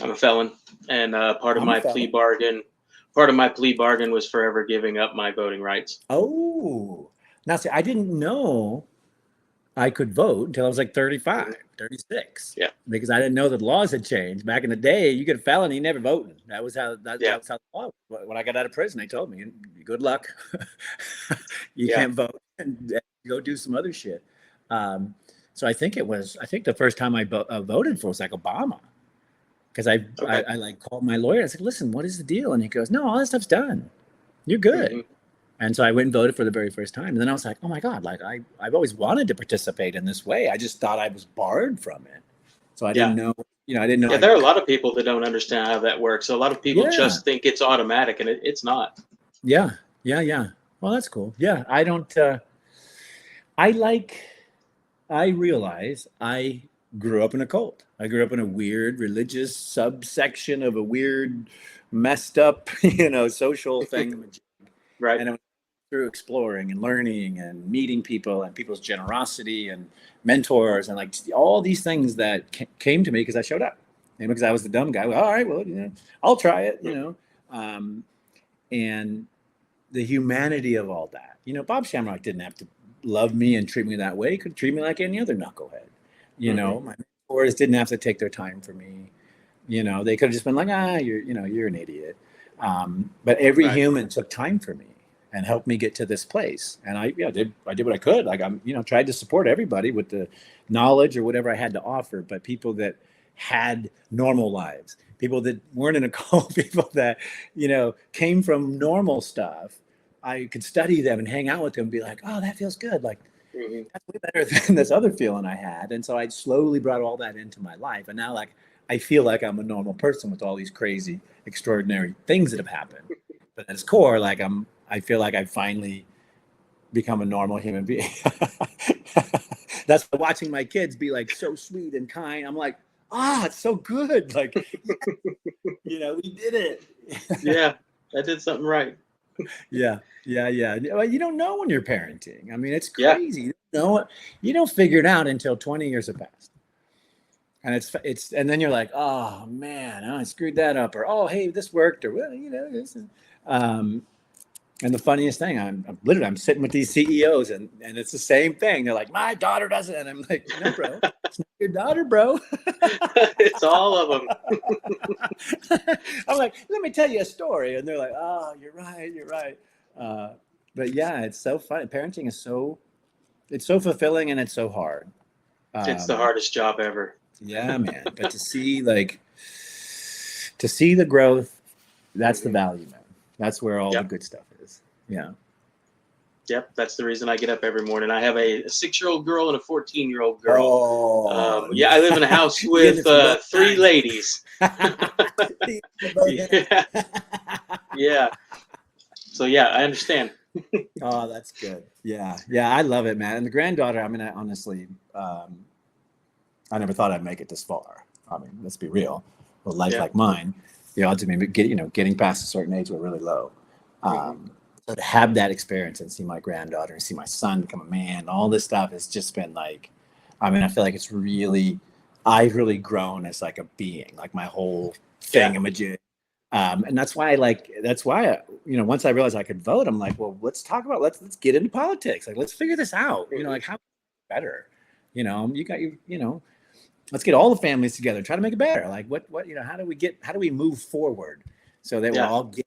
I'm a felon, and part of my plea bargain was forever giving up my voting rights. Oh, now see, I didn't know I could vote until I was like 35, 36. Yeah. Because I didn't know that laws had changed. Back in the day, you get a felony, never voting. That was how that was how the law was. When I got out of prison, they told me, good luck. You can't vote, and go do some other shit. So I think the first time I voted for was like Obama. Because I like called my lawyer. I said, listen, what is the deal? And he goes, no, all that stuff's done. You're good. And so I went and voted for the very first time. And then I was like, oh my God, like I've always wanted to participate in this way. I just thought I was barred from it. So I didn't know, I didn't know. Yeah, there are a lot of people that don't understand how that works. So a lot of people just think it's automatic, and it's not. Yeah. Well, that's cool. Yeah, I don't, I realize I grew up in a cult. I grew up in a weird religious subsection of a weird, messed up, social thing. Right. And through exploring and learning and meeting people and people's generosity and mentors and like all these things that came to me because I showed up, because I was the dumb guy. Well, all right, well, I'll try it, and the humanity of all that. Bob Shamrock didn't have to love me and treat me that way. He could treat me like any other knucklehead. My mentors didn't have to take their time for me. They could have just been like, you're an idiot. But every human took time for me and helped me get to this place. And I did what I could. Like I'm, tried to support everybody with the knowledge or whatever I had to offer, but people that had normal lives, people that weren't in a cult, people that, came from normal stuff, I could study them and hang out with them and be like, oh, that feels good. Like, Hmm. that's way better than this other feeling I had. And so I slowly brought all that into my life. And now, like, I feel like I'm a normal person with all these crazy, extraordinary things that have happened. But at its core, like, I feel like I've finally become a normal human being. That's why watching my kids be like so sweet and kind. I'm like, it's so good. Like, we did it. Yeah, I did something right. Yeah. Well, you don't know when you're parenting. I mean, it's Yeah. crazy. You don't figure it out until 20 years have passed. And and then you're like, oh man, I screwed that up, or oh hey, this worked, or well, this is, and the funniest thing, I'm sitting with these CEOs, and it's the same thing. They're like, my daughter does it, and I'm like, no, bro, it's not your daughter, bro. It's all of them. I'm like, let me tell you a story, and they're like, oh, you're right. But yeah, it's so fun. Parenting is it's so fulfilling, and it's so hard. It's the hardest job ever. Yeah, man. But to see the growth, that's the value, man. That's where all the good stuff is. Yeah. Yep, that's the reason I get up every morning. I have a 6-year-old girl and a 14-year-old girl. Oh, yeah, I live in a house with 3 ladies. Yeah. Yeah. So yeah, I understand. Oh, that's good. Yeah, I love it, man. And the granddaughter, I mean, I honestly, I never thought I'd make it this far. I mean, let's be real. With a life like mine, the odds of me getting past a certain age were really low. So to have that experience and see my granddaughter and see my son become a man, all this stuff has just been like, I mean, I feel like I've really grown as like a being, like my whole thingamajig. And that's why once I realized I could vote, I'm like, well, let's talk about, let's get into politics. Like, let's figure this out, like how better, let's get all the families together, try to make it better. Like how do we move forward so that we'll all get,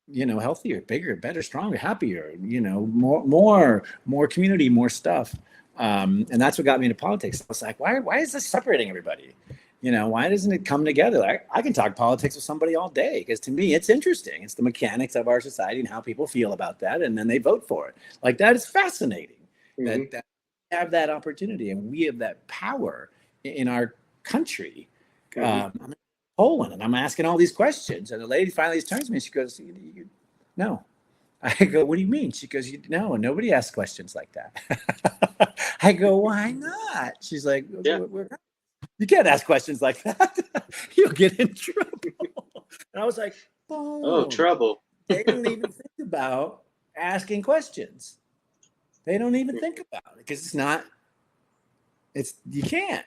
healthier, bigger, better, stronger, happier, more community, more stuff. And that's what got me into politics. I was like, why is this separating everybody? Why doesn't it come together? Like, I can talk politics with somebody all day because to me, it's interesting. It's the mechanics of our society and how people feel about that. And then they vote for it. Like, that is fascinating that we have that opportunity and we have that power in our country. I'm in Poland and I'm asking all these questions. And the lady finally turns to me and she goes, no. I go, what do you mean? She goes, no, nobody asks questions like that. I go, why not? She's like, you can't ask questions like that. You'll get in trouble. And I was like, boom. Oh, trouble. They don't even think about asking questions. They don't even think about it because you can't.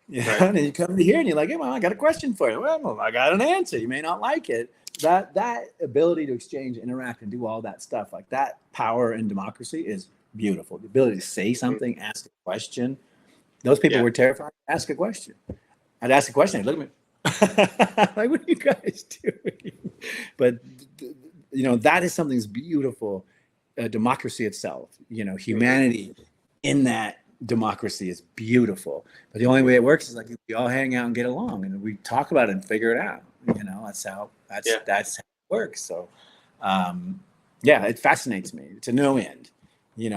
And you come to here and you're like, hey, well, I got a question for you. Well, I got an answer. You may not like it. That ability to exchange, interact, and do all that stuff, like that power in democracy is beautiful. The ability to say something, ask a question. Those people were terrified to ask a question. I'd ask a question. They'd look at me like, what are you guys doing? But, that is something that's beautiful. Democracy itself, humanity in that democracy is beautiful. But the only way it works is like we all hang out and get along and we talk about it and figure it out. That's how it works. So, it fascinates me to no end,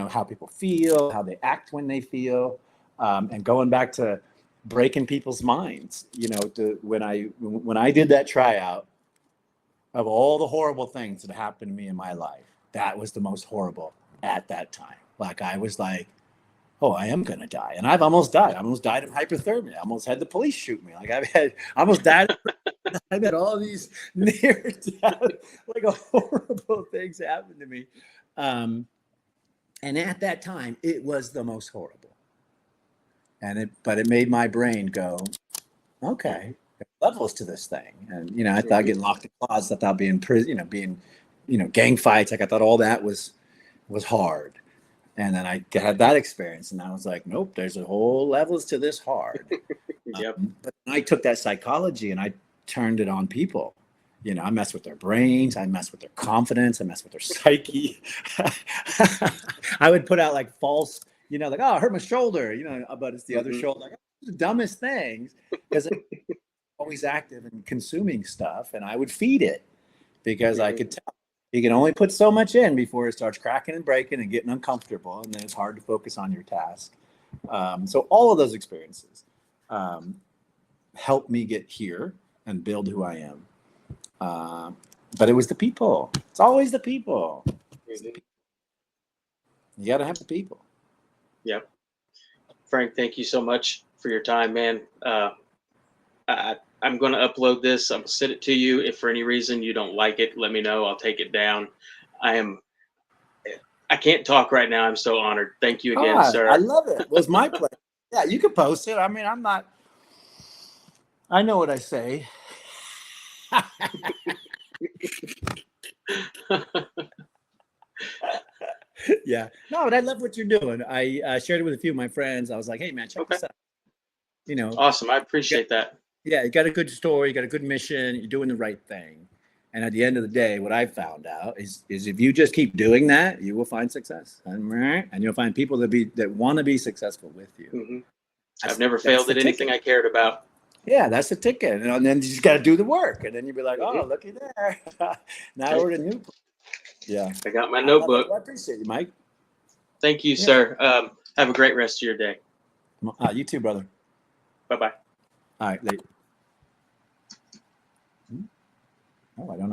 how people feel, how they act when they feel. And going back to breaking people's minds, when I did that tryout, of all the horrible things that happened to me in my life, that was the most horrible at that time. Like, I was like, oh, I am going to die. And I've almost died. I almost died of hypothermia. I almost had the police shoot me. Like, I almost died. I've had all these near death, like horrible things happen to me. And at that time, it was the most horrible. But it made my brain go, okay, there are levels to this thing. And, I thought getting locked in closets, I thought being prison, being, gang fights. Like, I thought all that was hard. And then I had that experience and I was like, nope, there's a whole levels to this hard. But I took that psychology and I turned it on people. I messed with their brains. I messed with their confidence. I messed with their psyche. I would put out like false, like, oh, I hurt my shoulder, but it's the other shoulder. Like, the dumbest things because I'm always active and consuming stuff. And I would feed it because I could tell You can only put so much in before it starts cracking and breaking and getting uncomfortable, and then it's hard to focus on your task. So all of those experiences helped me get here and build who I am. But it was the people. It's always the people. You got to have the people. Yeah. Frank, thank you so much for your time, man. I'm going to upload this. I'm going to send it to you. If for any reason you don't like it, let me know. I'll take it down. I can't talk right now. I'm so honored. Thank you again, sir. I love it. It was my pleasure. Yeah, you can post it. I mean, I know what I say. Yeah. No, but I love what you're doing. I shared it with a few of my friends. I was like, hey, man, check this out. You know, awesome. I appreciate that. Yeah, you got a good story, you got a good mission, you're doing the right thing. And at the end of the day, what I found out is if you just keep doing that, you will find success. And you'll find people that want to be successcul with you. Mm-hmm. I've never failed at anything I cared about. Yeah, that's the ticket. And then you just got to do the work. And then you'll be like, oh, looky there. Now we're in a new place. Yeah. I got my notebook. I appreciate you, Mike. Thank you, sir. Have a great rest of your day. You too, brother. Bye-bye. All right, late. Oh, I don't know.